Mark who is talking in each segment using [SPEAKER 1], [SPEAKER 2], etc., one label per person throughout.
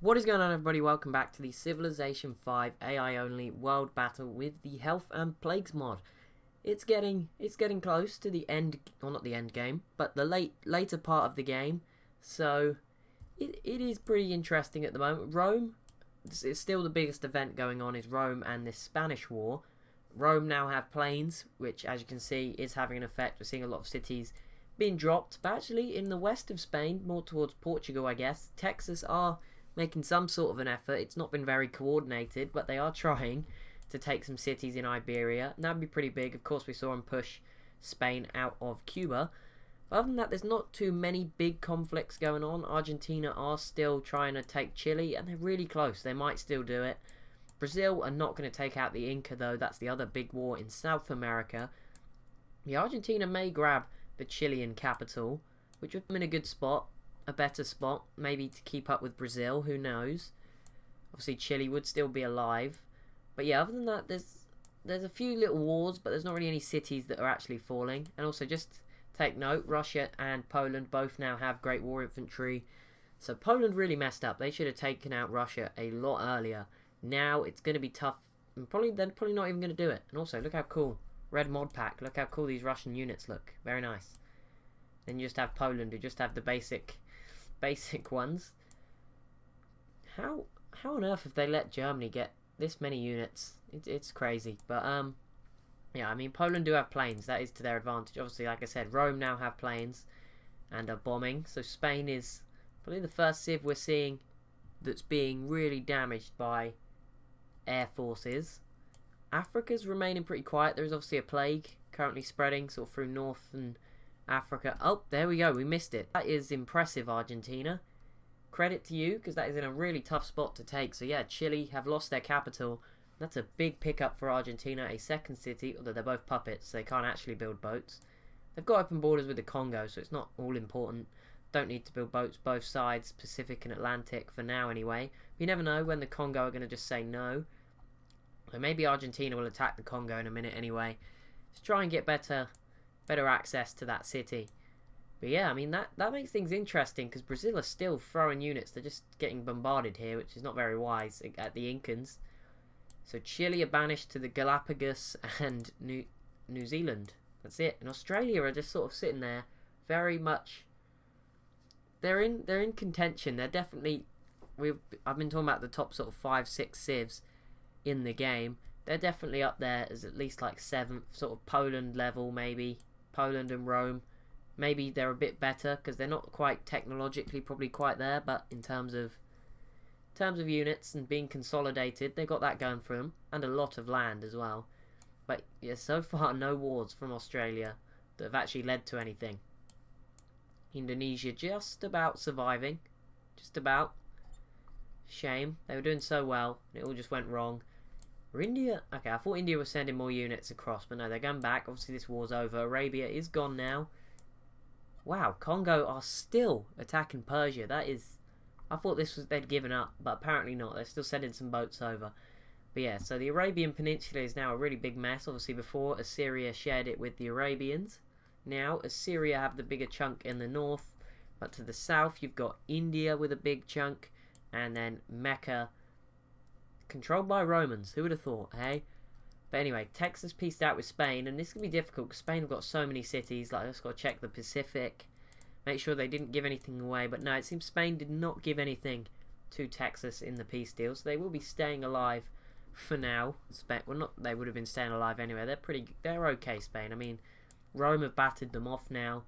[SPEAKER 1] What is going on, everybody? Welcome back to the Civilization 5 AI only world battle with the Health and Plagues mod. It's getting close to the end, or not the end game, but the later part of the game. So it is pretty interesting at the moment. Rome, it's still the biggest event going on, is Rome and this Spanish war. Rome now have planes, which, as you can see, is having an effect. We're seeing a lot of cities being dropped, but actually in the west of Spain, more towards Portugal, I guess, Texas are making some sort of an effort. It's not been very coordinated, but they are trying to take some cities in Iberia, and that'd be pretty big. Of course, we saw them push Spain out of Cuba. But other than that, there's not too many big conflicts going on. Argentina are still trying to take Chile, and they're really close. They might still do it. Brazil are not going to take out the Inca, though. That's the other big war in South America. The Argentina may grab the Chilean capital, which would be in a good spot. A better spot, maybe to keep up with Brazil, who knows. Obviously Chile would still be alive, but yeah, other than that, there's a few little wars, but there's not really any cities that are actually falling. And also, just take note, Russia and Poland both now have great war infantry, so Poland really messed up. They should have taken out Russia a lot earlier. Now it's going to be tough, and they're probably not even going to do it. And also, look how cool, red mod pack, look how cool these Russian units look, very nice. Then you just have Poland, who just have the basic ones. How on earth have they let Germany get this many units? It's crazy. But yeah, I mean, Poland do have planes. That is to their advantage. Obviously, like I said, Rome now have planes and are bombing. So Spain is probably the first civ we're seeing that's being really damaged by air forces. Africa's remaining pretty quiet. There is obviously a plague currently spreading sort of through North and Africa. Oh, there we go. We missed it. That is impressive, Argentina. Credit to you, because that is in a really tough spot to take. So yeah, Chile have lost their capital. That's a big pickup for Argentina. A second city, although they're both puppets, so they can't actually build boats. They've got open borders with the Congo, so it's not all important. Don't need to build boats both sides, Pacific and Atlantic, for now anyway. You never know when the Congo are going to just say no. So maybe Argentina will attack the Congo in a minute anyway. Let's try and get better access to that city. But yeah, I mean, that makes things interesting, because Brazil are still throwing units. They're just getting bombarded here, which is not very wise at the Incans. So Chile are banished to the Galapagos and New Zealand. That's it. And Australia are just sort of sitting there, very much. They're in contention. They're definitely. I've been talking about the top sort of 5-6 civs in the game. They're definitely up there as at least like 7th, sort of Poland level maybe. Poland and Rome, maybe they're a bit better because they're not quite technologically probably quite there, but in terms of units and being consolidated, they got that going for them, and a lot of land as well. But yeah, so far no wars from Australia that have actually led to anything. Indonesia just about surviving, just about. Shame, they were doing so well, and it all just went wrong. India, okay, I thought India was sending more units across, but no, they're going back. Obviously this war's over. Arabia is gone now. Wow, Congo are still attacking Persia. That is, I thought they'd given up, but apparently not. They're still sending some boats over. But yeah, so the Arabian Peninsula is now a really big mess. Obviously before, Assyria shared it with the Arabians. Now Assyria have the bigger chunk in the north, but to the south you've got India with a big chunk, and then Mecca, controlled by Romans. Who would have thought, hey? But anyway, Texas pieced out with Spain, and this can be difficult because Spain have got so many cities. Like, I just got to check the Pacific, make sure they didn't give anything away. But no, it seems Spain did not give anything to Texas in the peace deal, so they will be staying alive for now. Well, not they would have been staying alive anyway. They're okay, Spain. I mean, Rome have battered them off now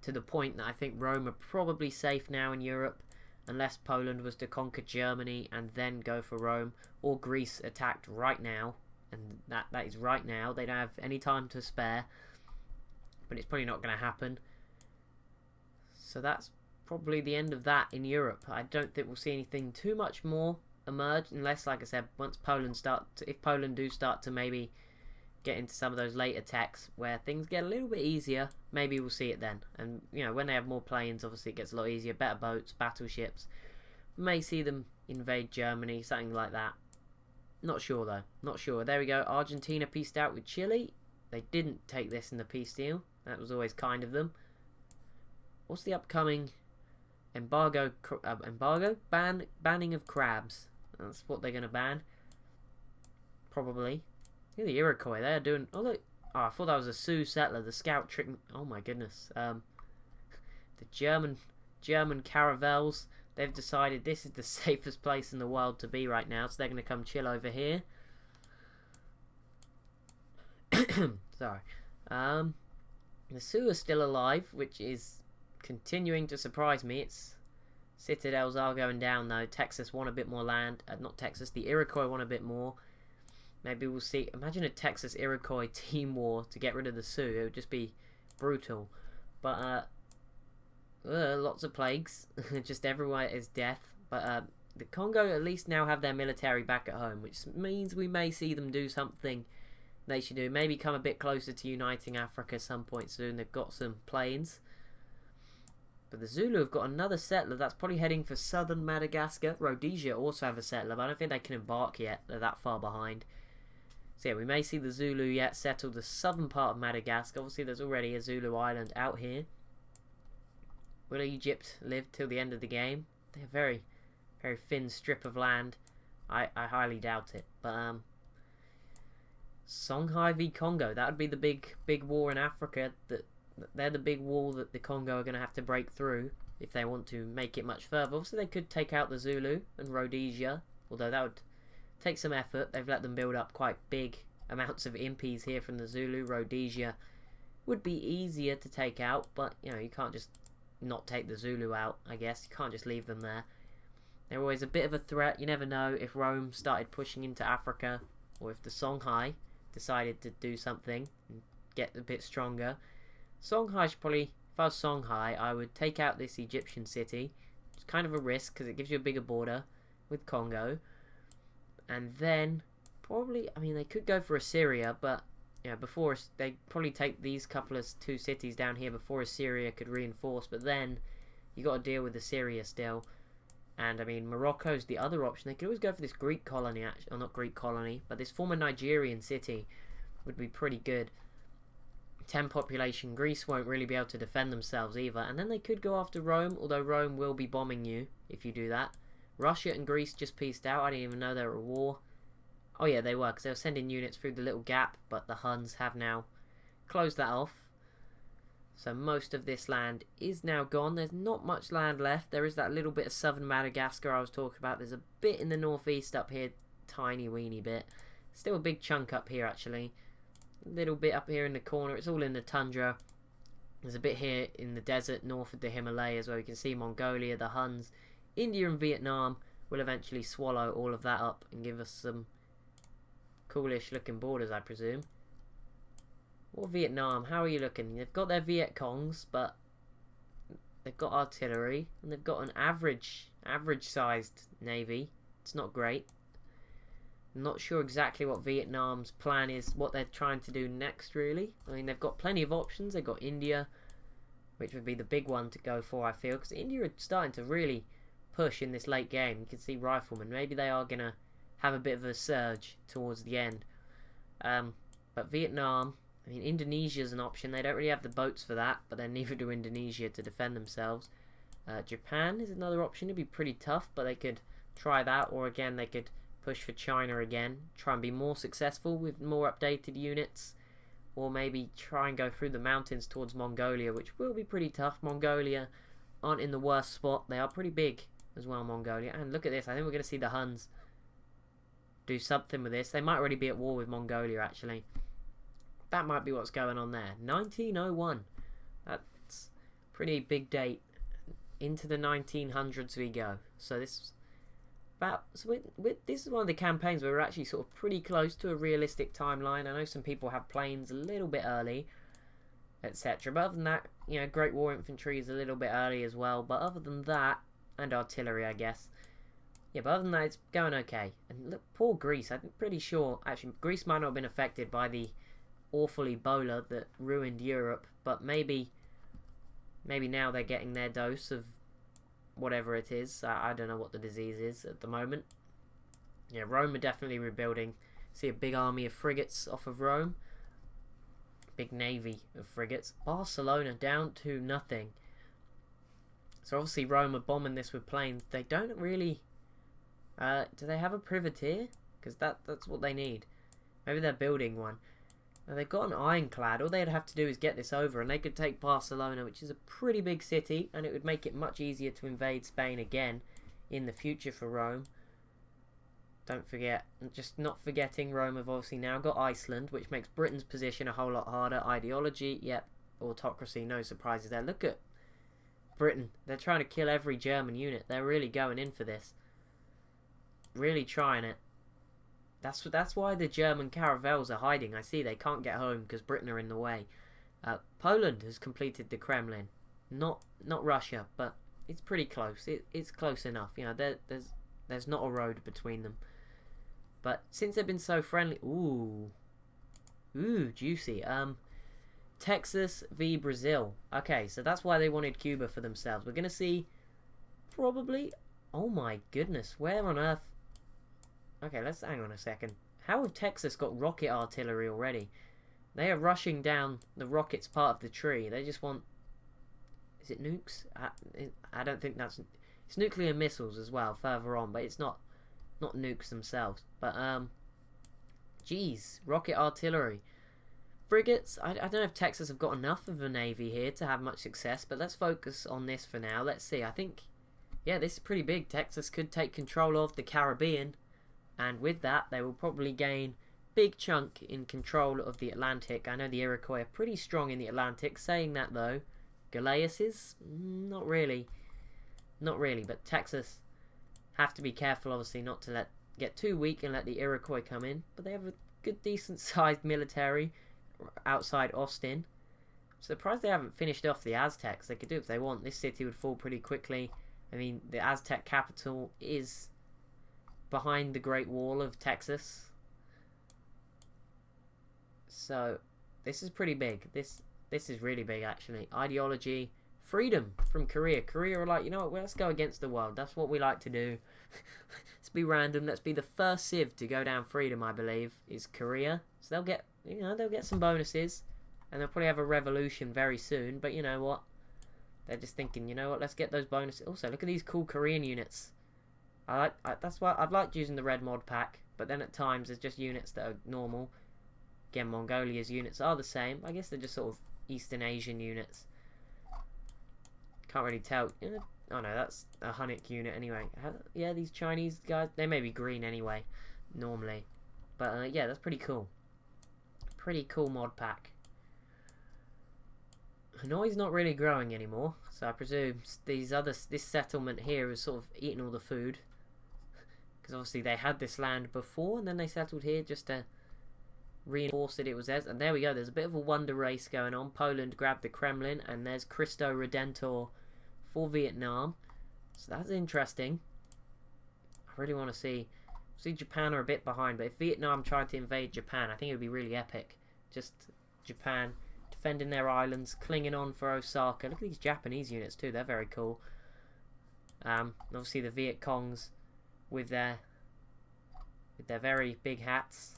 [SPEAKER 1] to the point that I think Rome are probably safe now in Europe. Unless Poland was to conquer Germany and then go for Rome, or Greece attacked right now, and that is right now. They don't have any time to spare, but it's probably not going to happen. So that's probably the end of that in Europe. I don't think we'll see anything too much more emerge, unless, like I said, once if Poland do start to maybe get into some of those later techs where things get a little bit easier, maybe we'll see it then. And you know, when they have more planes, obviously it gets a lot easier. Better boats, battleships. May see them invade Germany, something like that. Not sure though, not sure. There we go. Argentina pieced out with Chile. They didn't take this in the peace deal. That was always kind of them. What's the upcoming banning of crabs. That's what they're gonna ban, probably. Look at the Iroquois. They're doing. Oh look. Oh, I thought that was a Sioux settler. The scout tricked me. Oh my goodness. The German caravels. They've decided this is the safest place in the world to be right now, so they're gonna come chill over here. Sorry. The Sioux are still alive, which is continuing to surprise me. It's citadels are going down though. Texas want a bit more land. Not Texas. The Iroquois want a bit more. Maybe we'll see. Imagine a Texas-Iroquois team war to get rid of the Sioux. It would just be brutal. But lots of plagues. Just everywhere is death. But the Congo at least now have their military back at home, which means we may see them do something they should do. Maybe come a bit closer to uniting Africa some point soon. They've got some planes. But the Zulu have got another settler that's probably heading for southern Madagascar. Rhodesia also have a settler, but I don't think they can embark yet. They're that far behind. So yeah, we may see the Zulu yet settle the southern part of Madagascar. Obviously, there's already a Zulu island out here. Will Egypt live till the end of the game? They're a very, very thin strip of land. I highly doubt it. But Songhai v Congo. That would be the big war in Africa. They're the big wall that the Congo are going to have to break through if they want to make it much further. Obviously, they could take out the Zulu and Rhodesia, although that would take some effort. They've let them build up quite big amounts of impies here from the Zulu. Rhodesia would be easier to take out, but you know, you can't just not take the Zulu out, I guess. You can't just leave them there. They're always a bit of a threat. You never know if Rome started pushing into Africa, or if the Songhai decided to do something and get a bit stronger. Songhai should probably, if I was Songhai, I would take out this Egyptian city. It's kind of a risk because it gives you a bigger border with Congo. And then, probably, I mean, they could go for Assyria, but, you know, before, they probably take these two cities down here before Assyria could reinforce. But then, you got to deal with Assyria still. And, I mean, Morocco's the other option. They could always go for this Greek colony, actually, or not Greek colony, but this former Nigerian city would be pretty good. 10 population. Greece won't really be able to defend themselves either. And then they could go after Rome, although Rome will be bombing you if you do that. Russia and Greece just pieced out. I didn't even know they were at war. Oh yeah, they were, because they were sending units through the little gap, but the Huns have now closed that off. So most of this land is now gone. There's not much land left. There is that little bit of southern Madagascar I was talking about. There's a bit in the northeast up here. Tiny weeny bit. Still a big chunk up here actually. A little bit up here in the corner. It's all in the tundra. There's a bit here in the desert north of the Himalayas where we can see Mongolia, the Huns. India and Vietnam will eventually swallow all of that up and give us some coolish looking borders, I presume. Or Vietnam, how are you looking? They've got their Viet Congs, but they've got artillery and they've got an average sized navy. It's not great. I'm not sure exactly what Vietnam's plan is, what they're trying to do next really. I mean, they've got plenty of options. They've got India, which would be the big one to go for, I feel, because India are starting to really push in this late game. You can see riflemen. Maybe they are going to have a bit of a surge towards the end. But Vietnam, I mean, Indonesia's an option. They don't really have the boats for that, but then neither do Indonesia to defend themselves. Japan is another option. It'd be pretty tough, but they could try that, or again, they could push for China again, try and be more successful with more updated units, or maybe try and go through the mountains towards Mongolia, which will be pretty tough. Mongolia aren't in the worst spot. They are pretty big as well, Mongolia. And look at this. I think we're going to see the Huns do something with this. They might already be at war with Mongolia, actually. That might be what's going on there. 1901. That's a pretty big date. Into the 1900s we go. So this is one of the campaigns where we're actually sort of pretty close to a realistic timeline. I know some people have planes a little bit early, etc. But other than that, you know, Great War Infantry is a little bit early as well. But other than that, and artillery, I guess. Yeah, but other than that, it's going okay. And look, poor Greece. I'm pretty sure, actually, Greece might not have been affected by the awful Ebola that ruined Europe. But maybe now they're getting their dose of whatever it is. I don't know what the disease is at the moment. Yeah, Rome are definitely rebuilding. See a big army of frigates off of Rome. Big navy of frigates. Barcelona down to nothing. So obviously Rome are bombing this with planes. They don't really... do they have a privateer? Because that's what they need. Maybe they're building one. Now they've got an ironclad. All they'd have to do is get this over, and they could take Barcelona, which is a pretty big city, and it would make it much easier to invade Spain again in the future for Rome. Don't forget, just not forgetting, Rome have obviously now got Iceland, which makes Britain's position a whole lot harder. Ideology, yep. Autocracy, no surprises there. Look at Britain. They're trying to kill every German unit. They're really going in for this. Really trying it. That's why the German caravels are hiding. I see they can't get home because Britain are in the way. Poland has completed the Kremlin. Not Russia, but it's pretty close. It's close enough. You know, there's not a road between them. But since they've been so friendly... Ooh, juicy. Texas v Brazil. Okay, so that's why they wanted Cuba for themselves. We're going to see... Probably... Oh my goodness, where on earth... Okay, let's hang on a second. How have Texas got rocket artillery already? They are rushing down the rockets part of the tree. They just want... Is it nukes? I don't think that's... It's nuclear missiles as well, further on, but it's not nukes themselves. But, geez, rocket artillery. Frigates, I don't know if Texas have got enough of a navy here to have much success, but let's focus on this for now. Let's see, I think... Yeah, this is pretty big. Texas could take control of the Caribbean. And with that, they will probably gain big chunk in control of the Atlantic. I know the Iroquois are pretty strong in the Atlantic. Saying that, though, Galeas is? Not really. Not really, but Texas have to be careful, obviously, not to get too weak and let the Iroquois come in. But they have a good, decent-sized military outside Austin. I'm surprised they haven't finished off the Aztecs. They could do it if they want. This city would fall pretty quickly. I mean, the Aztec capital is... behind the Great Wall of Texas. So this is pretty big. This is really big, actually. Ideology, freedom from Korea. Korea are like, you know what, well, let's go against the world. That's what we like to do. Let's be random. Let's be the first civ to go down freedom, I believe, is Korea. So they'll get, you know, they'll get some bonuses, and they'll probably have a revolution very soon. But you know what? They're just thinking, you know what, let's get those bonuses. Also, look at these cool Korean units. That's why I've liked using the red mod pack, but then at times there's just units that are normal. Again, Mongolia's units are the same. I guess they're just sort of Eastern Asian units. Can't really tell. Oh no, that's a Hunnic unit anyway. Yeah, these Chinese guys, they may be green anyway, normally. But yeah, that's pretty cool. Pretty cool mod pack. Hanoi's not really growing anymore, so I presume this settlement here is sort of eating all the food. Because obviously they had this land before, and then they settled here just to reinforce it was theirs. And there we go, there's a bit of a wonder race going on. Poland grabbed the Kremlin, and there's Cristo Redentor for Vietnam. So that's interesting. I really want to see... See, Japan are a bit behind, but if Vietnam tried to invade Japan, I think it would be really epic. Just Japan defending their islands, clinging on for Osaka. Look at these Japanese units too, they're very cool. Obviously the Viet Congs with their very big hats.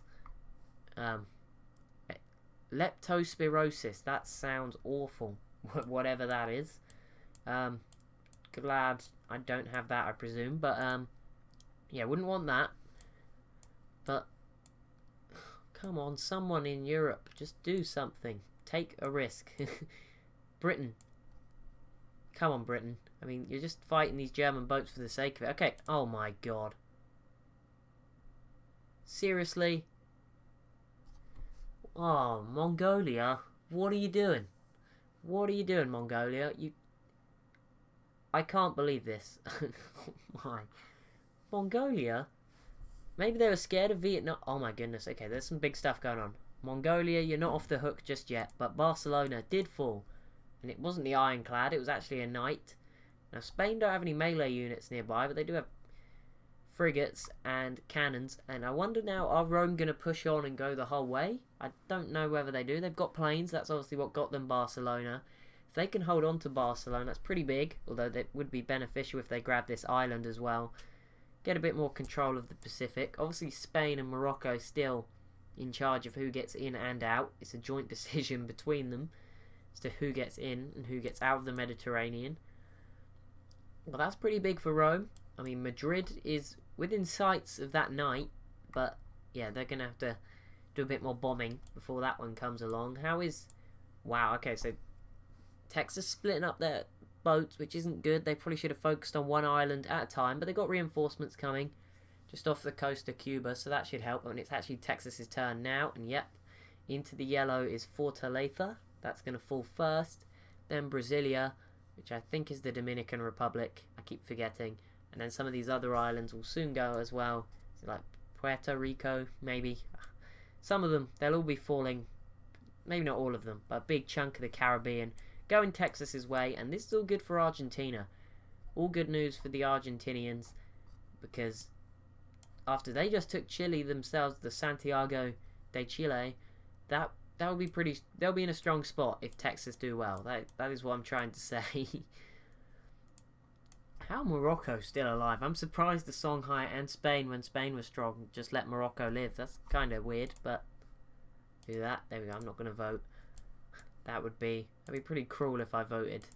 [SPEAKER 1] Leptospirosis, that sounds awful. Whatever that is. Glad I don't have that, I presume. But yeah, wouldn't want that. But come on, someone in Europe, just do something. Take a risk. Britain. Come on, Britain. I mean, you're just fighting these German boats for the sake of it. Okay. Oh my god. Seriously? Oh, Mongolia. What are you doing? What are you doing, Mongolia? I can't believe this. Why? Mongolia? Maybe they were scared of Vietnam. Oh my goodness. Okay, there's some big stuff going on. Mongolia, you're not off the hook just yet. But Barcelona did fall. And it wasn't the ironclad. It was actually a knight. Now, Spain don't have any melee units nearby. But they do have frigates and cannons. And I wonder now, are Rome going to push on and go the whole way? I don't know whether they do. They've got planes. That's obviously what got them Barcelona. If they can hold on to Barcelona, that's pretty big. Although it would be beneficial if they grab this island as well. Get a bit more control of the Pacific. Obviously, Spain and Morocco still in charge of who gets in and out. It's a joint decision between them as to who gets in and who gets out of the Mediterranean. Well, that's pretty big for Rome. I mean, Madrid is within sights of that knight, but yeah, they're going to have to do a bit more bombing before that one comes along. How is... Wow, okay, so Texas splitting up their boats, which isn't good. They probably should have focused on one island at a time, but they got reinforcements coming just off the coast of Cuba, so that should help. And it's actually Texas's turn now, and yep, into the yellow is Fortaleza. That's going to fall first. Then Brasilia, which I think is the Dominican Republic. I keep forgetting. And then some of these other islands will soon go as well. So like Puerto Rico, maybe. Some of them, they'll all be falling. Maybe not all of them, but a big chunk of the Caribbean going Texas's way. And this is all good for Argentina. All good news for the Argentinians, because after they just took Chile themselves, the Santiago de Chile, that will be pretty. They'll be in a strong spot if Texas do well. That is what I'm trying to say. How Morocco still alive? I'm surprised the Songhai and Spain, when Spain was strong, just let Morocco live. That's kind of weird, but do that. There we go. I'm not going to vote. That'd be pretty cruel if I voted.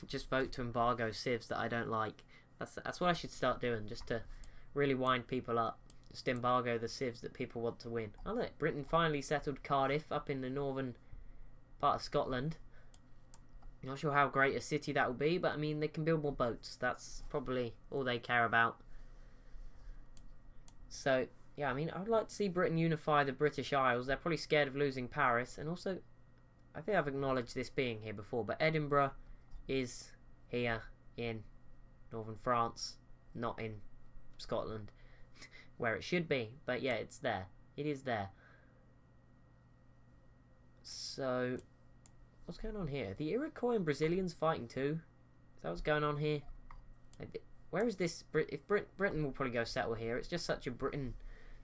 [SPEAKER 1] Just vote to embargo civs that I don't like. That's what I should start doing, just to really wind people up. Just embargo the civs that people want to win. Oh look, Britain finally settled Cardiff up in the northern part of Scotland. Not sure how great a city that will be, but I mean, they can build more boats. That's probably all they care about. So, yeah, I mean, I'd like to see Britain unify the British Isles. They're probably scared of losing Paris. And also, I think I've acknowledged this being here before, but Edinburgh is here in northern France, not in Scotland, where it should be. But yeah, it's there. It is there. So, what's going on here? The Iroquois and Brazilians fighting too? Is that what's going on here? Where is this? If Britain will probably go settle here. It's just such a Britain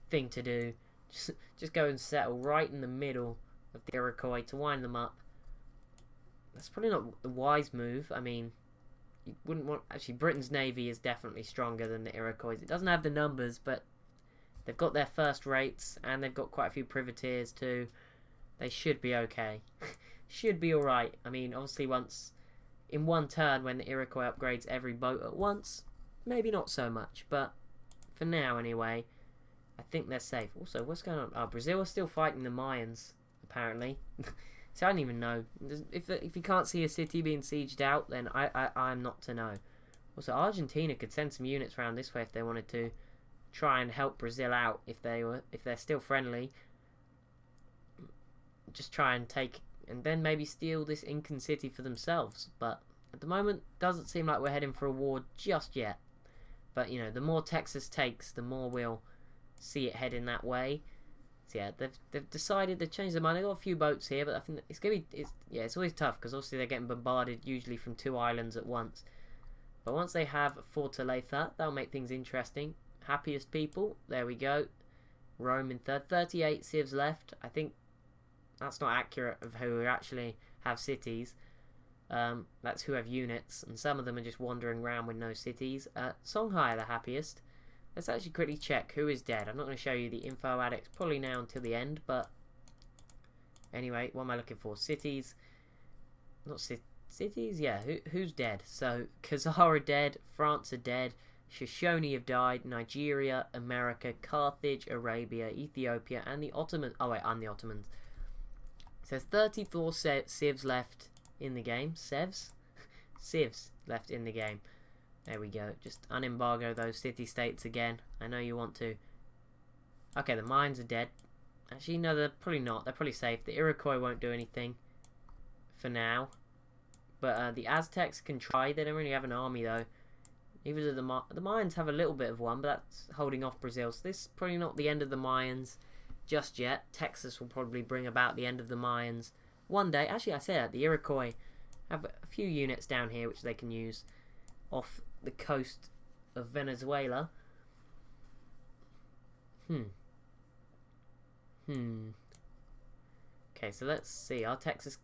[SPEAKER 1] thing to do. Just go and settle right in the middle of the Iroquois to wind them up. That's probably not the wise move. I mean, you wouldn't want... Actually, Britain's navy is definitely stronger than the Iroquois. It doesn't have the numbers, but they've got their first rates, and they've got quite a few privateers too. They should be okay. Should be alright. I mean, obviously in one turn, when the Iroquois upgrades every boat at once, maybe not so much, but for now anyway, I think they're safe. Also, what's going on? Oh, Brazil are still fighting the Mayans, apparently. So I don't even know. If you can't see a city being sieged out, then I'm not to know. Also, Argentina could send some units around this way if they wanted to try and help Brazil out if they're still friendly. Just try and take, and then maybe steal this Incan city for themselves. But at the moment, doesn't seem like we're heading for a war just yet. But you know, the more Texas takes, the more we'll see it heading that way. So yeah, they've decided to change their mind. They've got a few boats here, but I think it's gonna be it's always tough because obviously they're getting bombarded usually from 2 islands at once. But once they have Fortaleza, that'll make things interesting. Happiest people, there we go. Rome in third, 38 civs left. I think that's not accurate of who actually have cities. That's who have units, and some of them are just wandering around with no cities. Songhai are the happiest. Let's actually quickly check who is dead. I'm not going to show you the info addicts probably now until the end, but anyway, what am I looking for? Cities. Not cities? Yeah, who's dead? So, Khazar are dead, France are dead, Shoshone have died, Nigeria, America, Carthage, Arabia, Ethiopia, and the Ottomans. Oh wait, and the Ottomans. It says 34 civs left in the game. Civs left in the game. There we go. Just unembargo those city-states again. I know you want to. Okay, the mines are dead. Actually, no, they're probably not. They're probably safe. The Iroquois won't do anything for now. But the Aztecs can try. They don't really have an army, though. Neither do the Mayans have a little bit of one, but that's holding off Brazil. So this is probably not the end of the Mayans just yet. Texas will probably bring about the end of the Mayans one day. Actually, I said that. The Iroquois have a few units down here which they can use off the coast of Venezuela. Okay, so let's see. Are Texas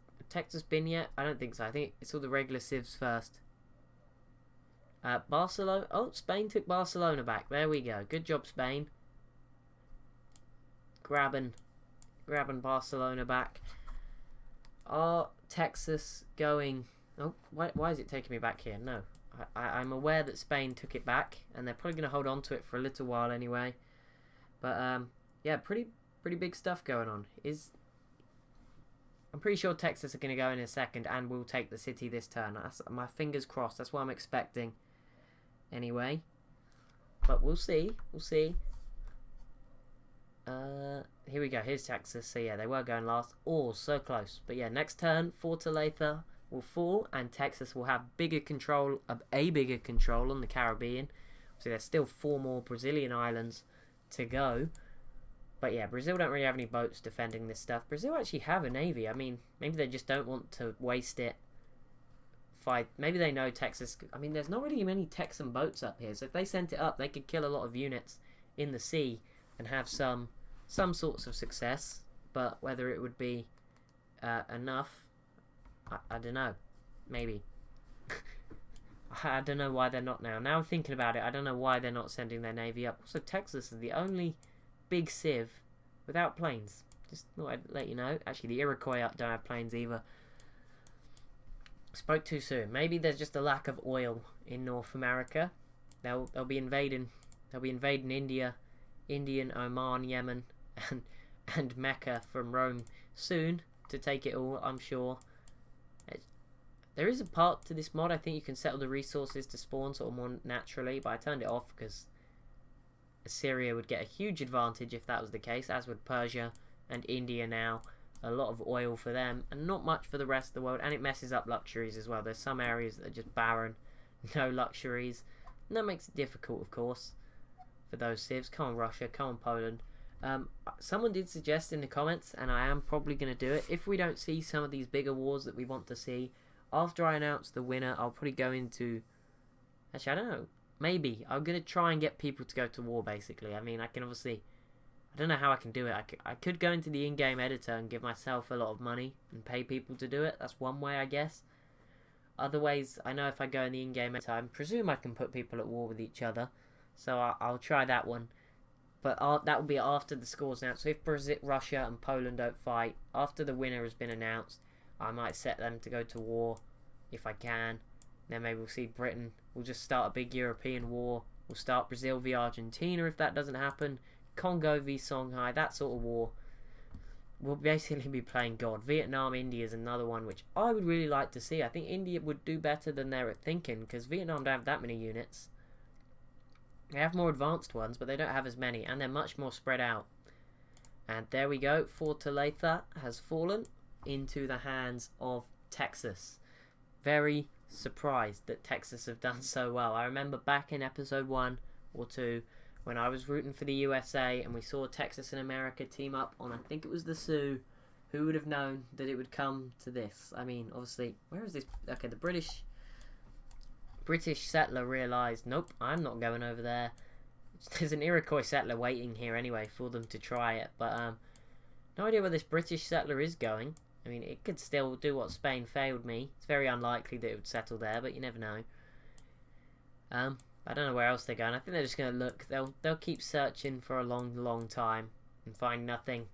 [SPEAKER 1] been yet? I don't think so. I think it's all the regular civs first. Barcelona. Oh, Spain took Barcelona back. There we go. Good job, Spain. Grabbing Barcelona back. Are Texas going... Oh, why is it taking me back here? No. I'm aware that Spain took it back, and they're probably going to hold on to it for a little while anyway. But, yeah, pretty big stuff going on. I'm pretty sure Texas are going to go in a second, and we'll take the city this turn. My fingers crossed. That's what I'm expecting. Anyway. But we'll see. We'll see. Here we go. Here's Texas. So, yeah, they were going last. Oh, so close. But, yeah, next turn, Fortaleza will fall, and Texas will have a bigger control on the Caribbean. So there's still 4 more Brazilian islands to go. But yeah, Brazil don't really have any boats defending this stuff. Brazil actually have a navy. I mean, maybe they just don't want to waste it. Maybe they know Texas. I mean, there's not really many Texan boats up here. So if they sent it up, they could kill a lot of units in the sea and have some sorts of success. But whether it would be enough, I don't know. Maybe. I don't know why they're not now. Now I'm thinking about it, I don't know why they're not sending their navy up. Also, Texas is the only big civ without planes. Just thought I'd let you know. Actually, the Iroquois don't have planes either. Spoke too soon. Maybe there's just a lack of oil in North America. They'll be invading. They'll be invading India, Oman, Yemen, and Mecca from Rome soon to take it all. I'm sure. There is a part to this mod, I think you can settle the resources to spawn sort of more naturally, but I turned it off because Assyria would get a huge advantage if that was the case, as would Persia and India now. A lot of oil for them, and not much for the rest of the world, and it messes up luxuries as well. There's some areas that are just barren, no luxuries, and that makes it difficult, of course, for those civs. Come on, Russia, come on, Poland. Someone did suggest in the comments, and I am probably going to do it, if we don't see some of these bigger wars that we want to see, after I announce the winner, I'll probably go into... Actually, I don't know. Maybe. I'm going to try and get people to go to war, basically. I mean, I can obviously... I don't know how I can do it. I could go into the in-game editor and give myself a lot of money and pay people to do it. That's one way, I guess. Other ways, I know if I go in the in-game editor, I presume I can put people at war with each other. So I'll try that one. But that will be after the score's announced. So if Brazil, Russia and Poland don't fight, after the winner has been announced, I might set them to go to war if I can. Then maybe we'll see Britain. We'll just start a big European war. We'll start Brazil v Argentina if that doesn't happen. Congo v Songhai, that sort of war. We'll basically be playing God. Vietnam, India is another one which I would really like to see. I think India would do better than they're thinking, because Vietnam don't have that many units. They have more advanced ones, but they don't have as many, and they're much more spread out. And there we go. Fortaleza has fallen into the hands of Texas. Very surprised that Texas have done so well. I remember back in episode 1 or 2 when I was rooting for the USA and we saw Texas and America team up on, I think it was the Sioux. Who would have known that it would come to this? I mean, obviously, where is this? Okay, the British settler realised, nope, I'm not going over there. There's an Iroquois settler waiting here anyway for them to try it, but no idea where this British settler is going. I mean, it could still do what Spain failed me. It's very unlikely that it would settle there, but you never know. I don't know where else they're going. I think they're just going to look. They'll keep searching for a long time and find nothing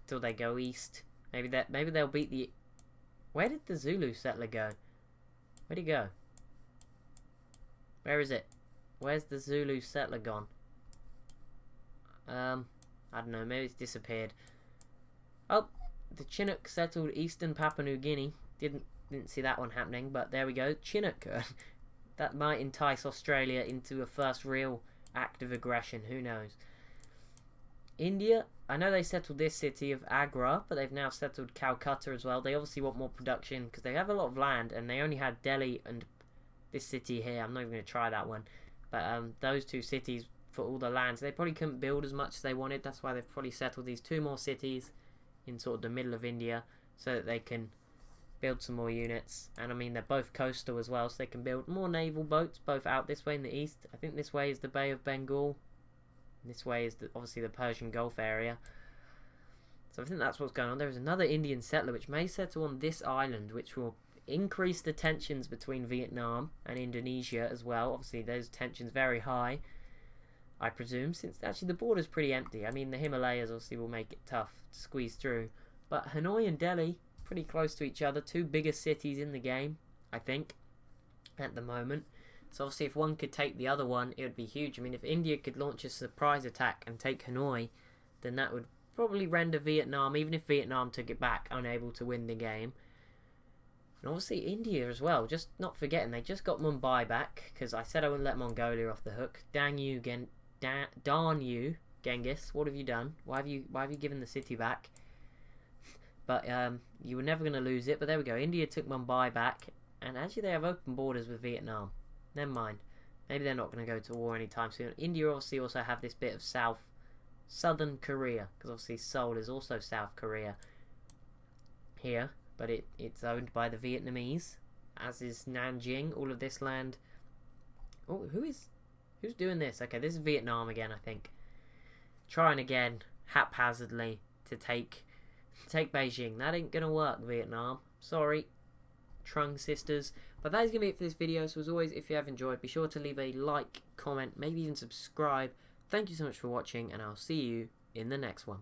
[SPEAKER 1] until they go east. Maybe they'll beat the... Where did the Zulu settler go? Where'd he go? Where is it? Where's the Zulu settler gone? I don't know. Maybe it's disappeared. Oh, the Chinook settled eastern Papua New Guinea. Didn't see that one happening, but there we go. Chinook. That might entice Australia into a first real act of aggression. Who knows? India, I know they settled this city of Agra, but they've now settled Calcutta as well. They obviously want more production because they have a lot of land, and they only had Delhi and this city here. I'm not even going to try that one. But those two cities for all the lands, they probably couldn't build as much as they wanted. That's why they've probably settled these 2 more cities in sort of the middle of India so that they can build some more units. And I mean, they're both coastal as well, so they can build more naval boats, both out this way in the east. I think this way is the Bay of Bengal. This way is obviously the Persian Gulf area. So I think that's what's going on. There is another Indian settler which may settle on this island, which will increase the tensions between Vietnam and Indonesia as well. Obviously, those tensions very high, I presume, since actually the border's pretty empty. I mean, the Himalayas obviously will make it tough to squeeze through. But Hanoi and Delhi, pretty close to each other. Two biggest cities in the game, I think, at the moment. So obviously if one could take the other one, it would be huge. I mean, if India could launch a surprise attack and take Hanoi, then that would probably render Vietnam, even if Vietnam took it back, unable to win the game. And obviously India as well, just not forgetting, they just got Mumbai back, because I said I wouldn't let Mongolia off the hook. Darn you, Genghis, what have you done? Why have you given the city back? But you were never going to lose it. But there we go, India took Mumbai back, and actually they have open borders with Vietnam. Never mind, maybe they're not going to go to war anytime soon. India obviously also have this bit of southern Korea, because obviously Seoul is also South Korea here. But it's owned by the Vietnamese, as is Nanjing. All of this land. Oh, who's doing this? Okay, this is Vietnam again, I think. Trying again, haphazardly, to take Beijing. That ain't gonna work, Vietnam. Sorry, Trung sisters. But that is gonna be it for this video. So as always, if you have enjoyed, be sure to leave a like, comment, maybe even subscribe. Thank you so much for watching, and I'll see you in the next one.